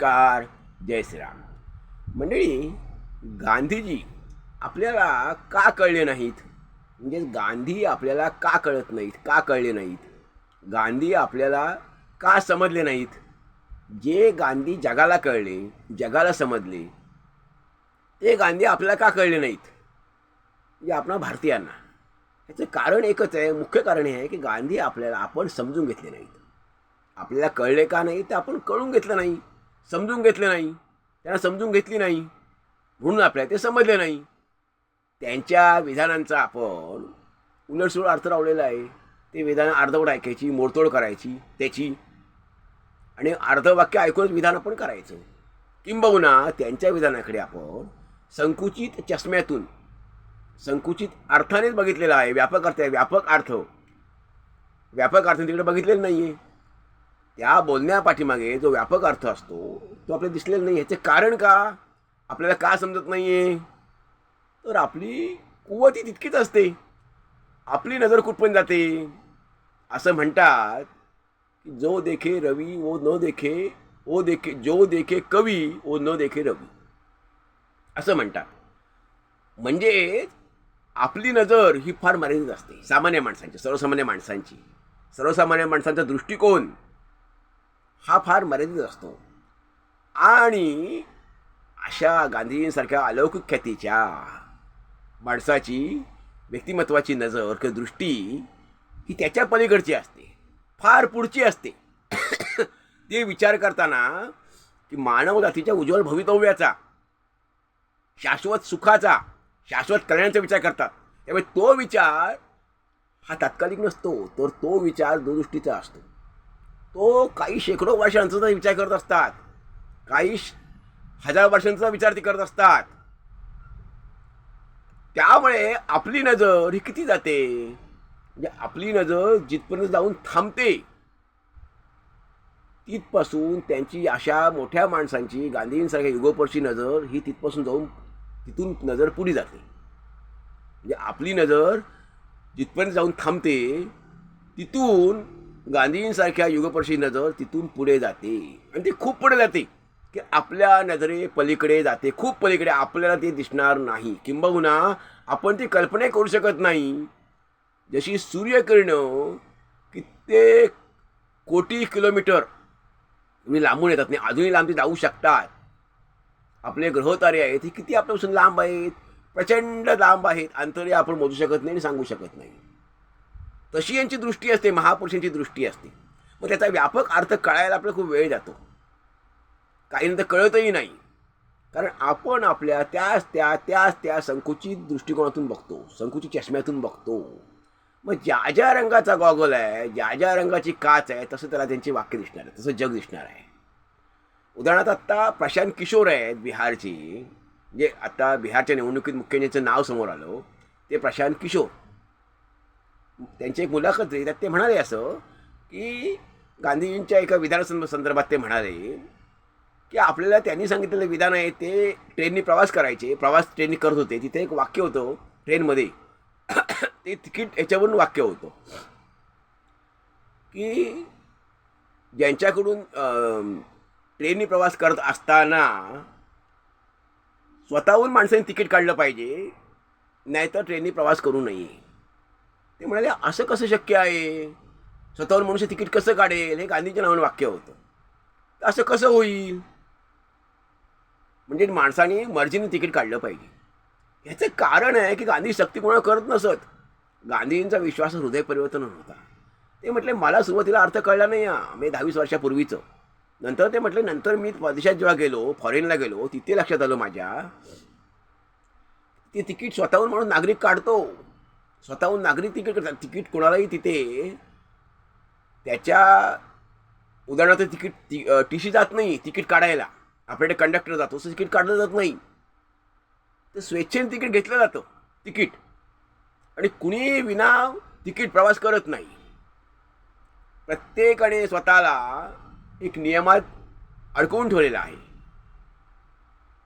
नमस्कार. जय श्रीराम. मंडळी, गांधीजी आपल्याला का कळले नाहीत? म्हणजे गांधी आपल्याला का कळत नाहीत, का कळले नाहीत? गांधी आपल्याला का समजले नाहीत? जे गांधी जगाला कळले, जगाला समजले, ते गांधी आपल्याला का कळले नाहीत? म्हणजे आपणा भारतीयांना याचं कारण एकच आहे, मुख्य कारण हे आहे की गांधी आपण समजून घेतले नाहीत. आपल्याला कळले का नाही ते आपण कळून घेतलं नाही, समजून घेतलं नाही, त्यांना समजून घेतली नाही, म्हणून आपल्याला ते समजले नाही. त्यांच्या विधानांचा आपण उलटसुलट अर्थ लावलेला आहे. ते विधानं अर्धवट ऐकायची, मोडतोड करायची त्याची, आणि अर्ध वाक्य ऐकूनच विधान आपण करायचं. किंबहुना त्यांच्या विधानाकडे आपण संकुचित चष्म्यातून, संकुचित अर्थानेच बघितलेला आहे. व्यापक अर्थ आहे, व्यापक अर्थ तिकडे बघितलेला नाही आहे. त्या बोलण्यापाठीमागे जो व्यापक अर्थ असतो तो आपल्याला दिसलेला नाही. ह्याचे कारण का आपल्याला का समजत नाही आहे? तर आपली कुवत ही तितकीच असते, आपली नजर कुठपर्यंत जाते. असं म्हणतात की जो देखे रवी वो न देखे, जो देखे कवी वो न देखे रवी, असं म्हणतात. म्हणजे आपली नजर ही फार मर्यादित असते सामान्य माणसांची, सर्वसामान्य माणसांचा दृष्टिकोन हा फार मर्यादित असतो. आणि अशा गांधीजींसारख्या अलौकिक ख्यातीच्या माणसाची व्यक्तिमत्वाची नजर किंवा दृष्टी ही त्याच्या पलीकडची असते, फार पुढची असते. ते विचार करताना की मानव जातीच्या उज्ज्वल भवितव्याचा, शाश्वत सुखाचा, शाश्वत कल्याणाचा विचार करतात. त्यामुळे तो विचार हा तात्कालिक नसतो, तर तो विचार दूरदृष्टीचा असतो. तो काही शेकडो वर्षांचा विचार करत असतात, काही हजार वर्षांचा विचार ते करत असतात. त्यामुळे आपली नजर ही किती जाते, म्हणजे आपली नजर जिथपर्यंत जाऊन थांबते तिथपासून त्यांची, अशा मोठ्या माणसांची, गांधींसारख्या युगोपरची नजर ही तिथपासून जाऊन तिथून नजर पुढे जाते. म्हणजे आपली नजर जिथपर्यंत जाऊन थांबते तिथून गांधींसारख्या युगपरशी नजर तिथून पुढे जाते, आणि ती खूप पुढे जाते की आपल्या नजरे पलीकडे जाते, खूप पलीकडे. आपल्याला ते दिसणार नाही, किंबहुना आपण ती कल्पना करू शकत नाही. जशी सूर्यकिरणं कित्येक कोटी किलोमीटर लांबून येतात, नाही अजूनही लांब ते जाऊ शकतात. आपले ग्रहतारे आहेत हे किती आपल्यापासून लांब आहेत, प्रचंड लांब आहेत. अंतरे आपण मोजू शकत नाही आणि सांगू शकत नाही. तशी यांची दृष्टी असते, महापुरुषांची दृष्टी असते. मग त्याचा व्यापक अर्थ कळायला आपल्याला खूप वेळ जातो, काही तर कळतही नाही. कारण आपण आपल्या त्या संकुचित दृष्टिकोनातून बघतो, संकुचित चष्म्यातून बघतो. मग ज्या रंगाचा गॉगल आहे, ज्या रंगाची काच आहे, तसं त्याला त्यांची वाक्य दिसणार आहे, तसं जग दिसणार आहे. उदाहरणार्थ आत्ता प्रशांत किशोर आहेत बिहारची, म्हणजे आता बिहारच्या निवडणुकीत मुख्य ज्यांचं नाव समोर आलं ते प्रशांत किशोर. त्यांची एक मुलाखत आहे, त्यात ते म्हणाले असं की गांधीजींच्या एका विधानासंदर्भात ते म्हणाले की आपल्याला त्यांनी सांगितलेलं विधान आहे ते ट्रेननी प्रवास करायचे, प्रवास ट्रेननी करत होते. तिथे एक वाक्य होतं ट्रेनमध्ये, ते तिकीट याच्यावरून वाक्य होतं की ज्यांच्याकडून ट्रेननी प्रवास करत असताना स्वतःहून माणसांनी तिकीट काढलं पाहिजे, नाहीतर ट्रेननी प्रवास करू नये. ते म्हणाले असं कसं शक्य आहे, स्वतःहून मनुष्य तिकीट कसं काढेल? हे गांधीच्या नावानं वाक्य होतं. असं कसं होईल? म्हणजे माणसाने मर्जीने तिकीट काढलं पाहिजे. ह्याचं कारण आहे की गांधी सक्ती कोणाला करत नसत. गांधींचा विश्वास हृदय परिवर्तन होता. ते म्हटले मला सुरुवातीला अर्थ कळला नाही, मी 10-20 वर्षापूर्वीचं. नंतर ते म्हटले, नंतर मी परदेशात जेव्हा गेलो, फॉरेनला गेलो, तिथे लक्षात आलं माझ्या, ते तिकीट स्वतःहून म्हणून नागरिक काढतो, स्वतःहून नागरिक तिकीट करतात. तिकीट कोणालाही तिथे त्याच्या, उदाहरणार्थ तिकीट टीसी जात नाही तिकीट काढायला, आपल्याकडे कंडक्टर जातो, असं तिकीट काढलं जात नाही. तर स्वेच्छेने तिकीट घेतलं जातं तिकीट, आणि कुणी विना तिकीट प्रवास करत नाही. प्रत्येकाने स्वतःला एक नियमात अडकवून ठेवलेला आहे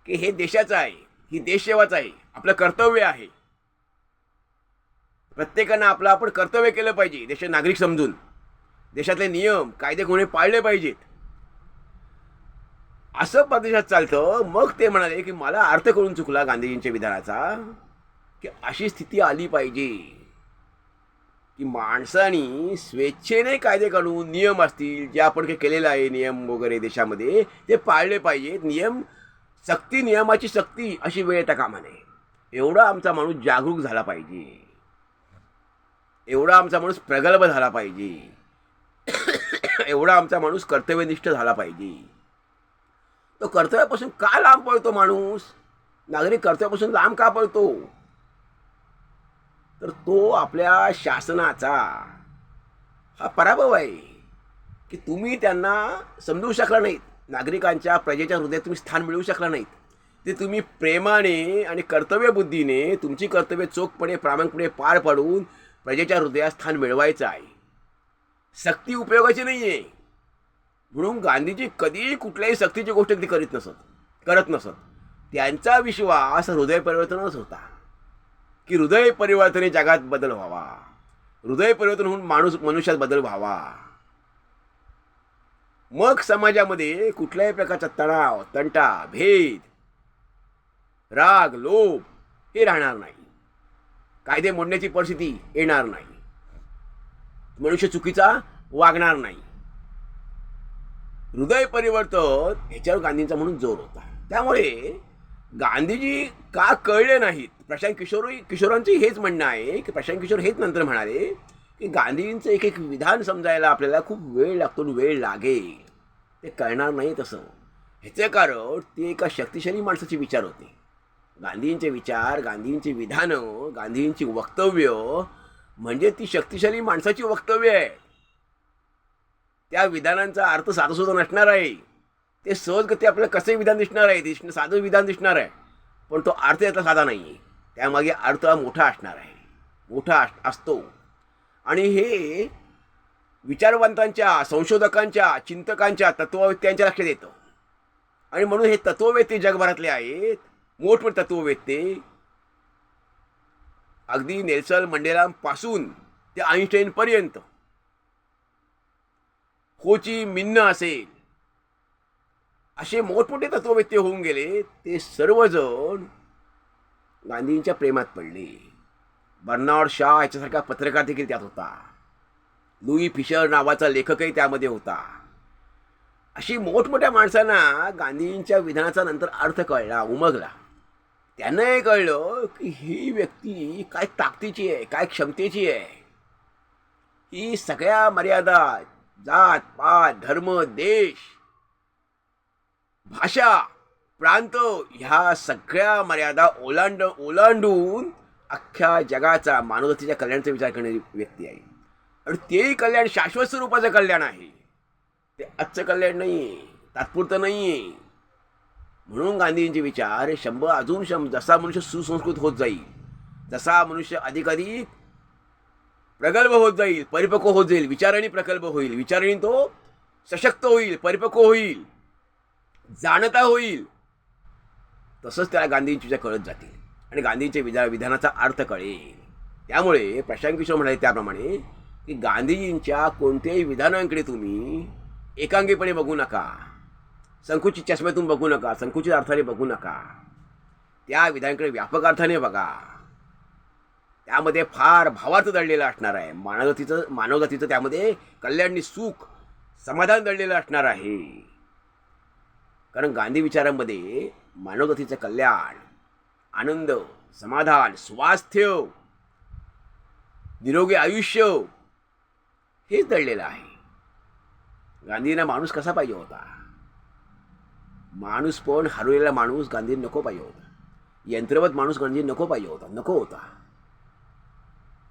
की हे देशाचं आहे, ही देशसेवाच आहे, आपलं कर्तव्य आहे. प्रत्येकानं आपण कर्तव्य केलं पाहिजे, देशाचे नागरिक समजून. देशातले नियम कायदे कोणी पाळले पाहिजेत. असं परदेशात चालतं. मग ते म्हणाले की मला अर्थ करून चुकला गांधीजींच्या विधानाचा, की अशी स्थिती आली पाहिजे की माणसानी स्वेच्छेने कायदे काढून नियम असतील जे आपण काही केलेलं आहे नियम वगैरे देशामध्ये ते पाळले पाहिजेत. नियमाची सक्ती अशी वेळ येता कामा नये. एवढा आमचा माणूस जागरूक झाला पाहिजे, एवढा आमचा माणूस प्रगल्भ झाला पाहिजे, एवढा आमचा माणूस कर्तव्यनिष्ठ झाला पाहिजे. तो कर्तव्यापासून का लांब पळतो माणूस? नागरिक कर्तव्यापासून लांब का पळतो? तर तो आपल्या शासनाचा हा पराभव आहे की तुम्ही त्यांना समजवू शकला नाहीत. नागरिकांच्या प्रजेच्या हृदयात तुम्ही स्थान मिळवू शकला नाहीत. ते तुम्ही प्रेमाने आणि कर्तव्यबुद्धीने तुमची कर्तव्य चोखपणे प्रामाणिकपणे पार पाडून प्रजेच्या हृदयात स्थान मिळवायचं आहे. सक्ती उपयोगाची नाही आहे. म्हणून गांधीजी कधीही कुठल्याही सक्तीची गोष्ट कधी करत नसत. त्यांचा विश्वास हृदय परिवर्तनच होता की हृदय परिवर्तने जगात बदल व्हावा, हृदय परिवर्तन होऊन मनुष्यात बदल व्हावा. मग समाजामध्ये कुठल्याही प्रकारचा तणाव, तंटा, भेद, राग, लोभ हे राहणार नाही. कायदे मोडण्याची परिस्थिती येणार नाही. मनुष्य चुकीचा वागणार नाही. हृदय परिवर्तन ह्याच्यावर गांधींचा म्हणून जोर होता. त्यामुळे गांधीजी का कळले नाहीत? प्रशांत किशोरांचं हेच म्हणणं आहे की प्रशांत किशोर हेच नंतर म्हणाले की गांधीजींचं एक एक विधान समजायला आपल्याला खूप वेळ लागतो, वेळ लागेल, ते कळणार नाही. तसं ह्याचं कारण ते एका शक्तिशाली माणसाचे विचार होते. गांधींचे विचार, गांधींची विधानं, गांधींची वक्तव्य म्हणजे ती शक्तिशाली माणसाची वक्तव्य आहे. त्या विधानांचा अर्थ साधासुद्धा नसणार आहे. ते सहजगती आपल्याला कसे विधान दिसणार आहे, साधं विधान दिसणार आहे, पण तो अर्थ यातला साधा नाही आहे. त्यामागे अर्थ मोठा असणार आहे, मोठा असतो. आणि हे विचारवंतांच्या, संशोधकांच्या, चिंतकांच्या, तत्ववेत्यांच्या लक्षात येतं. आणि म्हणून हे तत्ववेत्ते जगभरातले आहेत, मोठमोठे तत्ववेत्ते, अगदी नेल्सन मंडेलांपासून ते आईन्स्टाईनपर्यंत, हो ची मिन्ह असेल, असे मोठमोठे तत्ववेत्ते होऊन गेले. ते सर्वजण गांधींच्या प्रेमात पडले. बर्नार्ड शॉ याच्यासारखा पत्रकार देखील त्यात होता. लुई फिशर नावाचा लेखकही त्यामध्ये होता. अशी मोठमोठ्या माणसांना गांधींच्या विधानाचा नंतर अर्थ कळला, उमगला. त्यांना हे कळलं की ही व्यक्ती काय ताकदीची आहे, काय क्षमतेची आहे. ही सगळ्या मर्यादा, जात पात, धर्म, देश, भाषा, प्रांत ह्या सगळ्या मर्यादा ओलांडून अख्ख्या जगाचा, मानवतेच्या कल्याणाचा विचार करणारी व्यक्ती आहे. आणि तेही कल्याण शाश्वत स्वरूपाचं कल्याण आहे. ते आजचं कल्याण नाही आहे, तात्पुरतं नाही आहे. म्हणून गांधींचे विचार हे जसा मनुष्य सुसंस्कृत होत जाईल, जसा मनुष्य अधिकाधिक प्रगल्भ होत जाईल, परिपक्व होत जाईल, विचारांनी प्रगल्भ होईल, विचारांनी तो सशक्त होईल, परिपक्व होईल, जाणता होईल, तसंच त्याला गांधींची विचार कळत जातील आणि गांधींच्या विधानाचा अर्थ कळेल. त्यामुळे प्रशांत किशोर म्हणाले त्याप्रमाणे की गांधीजींच्या कोणत्याही विधानांकडे तुम्ही एकांगीपणे बघू नका, संकुचित चष्म्यातून बघू नका, संकुचित अर्थाने बघू नका. त्या विधानांकडे व्यापक अर्थाने बघा. त्यामध्ये फार भावार्थ दडलेला असणार आहे. मानवजातीचं त्यामध्ये कल्याण, सुख, समाधान दडलेलं असणार आहे. कारण गांधी विचारांमध्ये मानवजातीचं कल्याण, आनंद, समाधान, स्वास्थ्य, निरोगी आयुष्य हेच दडलेलं आहे. गांधींना माणूस कसा पाहिजे होता? माणूस पण हरवलेला माणूस गांधींना नको पाहिजे होता. यंत्रवत माणूस गांधींना नको पाहिजे होता, नको होता.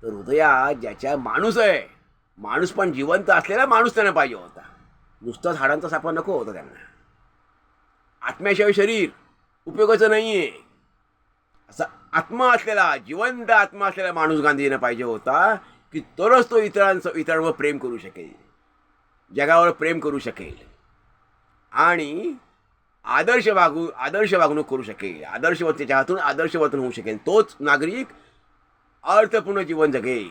तर हृदयात ज्याच्या माणूस आहे, माणूस पण जिवंत असलेला माणूस त्यांना पाहिजे होता. नुसताच हाडांचा सापळा नको होता त्यांना. आत्म्याशिवाय शरीर उपयोगाचं नाहीये. असा आत्मा असलेला, जिवंत आत्मा असलेला माणूस गांधींना पाहिजे होता की तरच तो इतरांवर प्रेम करू शकेल, जगावर प्रेम करू शकेल आणि आदर्श वागणूक करू शकेल. त्याच्या हातून आदर्श वर्तन होऊ शकेल. तोच नागरिक अर्थपूर्ण जीवन जगेल.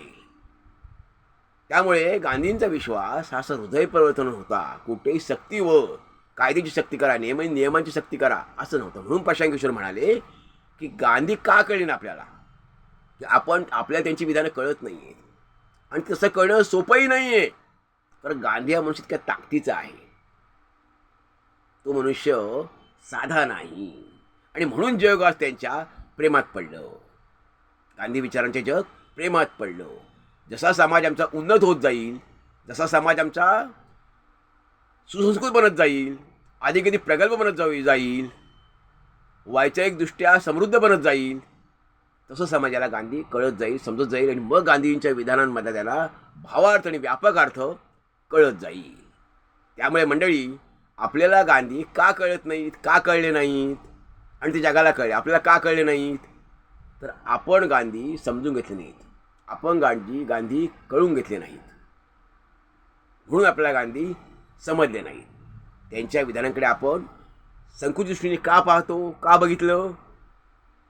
त्यामुळे गांधींचा विश्वास हा हृदय परिवर्तन होता. कुठेही सक्तीवर कायद्याची सक्ती करा, नियमांची सक्ती करा असं नव्हतं. म्हणून प्रशांत किशोर म्हणाले की गांधी का कळले ना आपल्याला, की आपल्याला त्यांची विधानं कळत नाही आहेत आणि तसं कळणं सोपंही नाही आहे. कारण गांधी हा मनुष्य इतक्या ताकदीचा आहे, तो मनुष्य साधा नाही आणि म्हणून जग आज त्यांच्या प्रेमात पडलं. गांधी विचारांचे जग प्रेमात पडलं. जसा समाज आमचा उन्नत होत जाईल, जसा समाज आमचा सुसंस्कृत बनत जाईल, अधिक अधिक प्रगल्भ बनत जाईल, वैचारिकदृष्ट्या समृद्ध बनत जाईल, तसं समाजाला गांधी कळत जाईल, समजत जाईल आणि मग गांधींच्या विधानांमध्ये त्याला भावार्थ आणि व्यापक अर्थ कळत जाईल. त्यामुळे मंडळी, आपल्याला गांधी का कळत नाहीत, का कळले नाहीत आणि ते जगाला कळले, आपल्याला का कळले नाहीत, तर आपण गांधी समजून घेतले नाहीत, आपण गांधी कळून घेतले नाहीत, म्हणून आपल्याला गांधी समजले नाहीत. त्यांच्या विधानांकडे आपण संकुचित दृष्टीने का पाहतो, का बघितलं,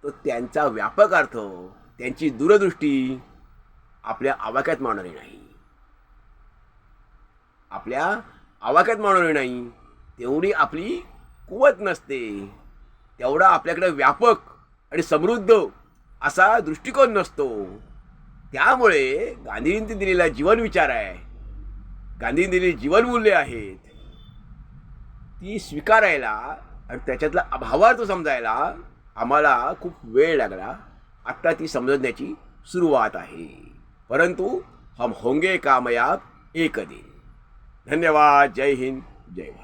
तर त्यांचा व्यापक अर्थ, त्यांची दूरदृष्टी आपल्या आवाक्यात मावणारी नाही, आपल्या आवाक्यात मावणारी नाही. तेवढी आपली कुवत नसते, तेवढा आपल्याकडे व्यापक आणि समृद्ध असा दृष्टिकोन नसतो. त्यामुळे गांधींनी दिलेला जीवन विचार आहे, गांधींनी दिलेली जीवनमूल्ये आहेत, ती स्वीकारायला आणि त्याच्यातला अभावार्थ समजायला आम्हाला खूप वेळ लागला. आत्ता ती समजण्याची सुरुवात आहे. परंतु हम होंगे कामयाब एक दिन. धन्यवाद. जय हिंद, जय भारत.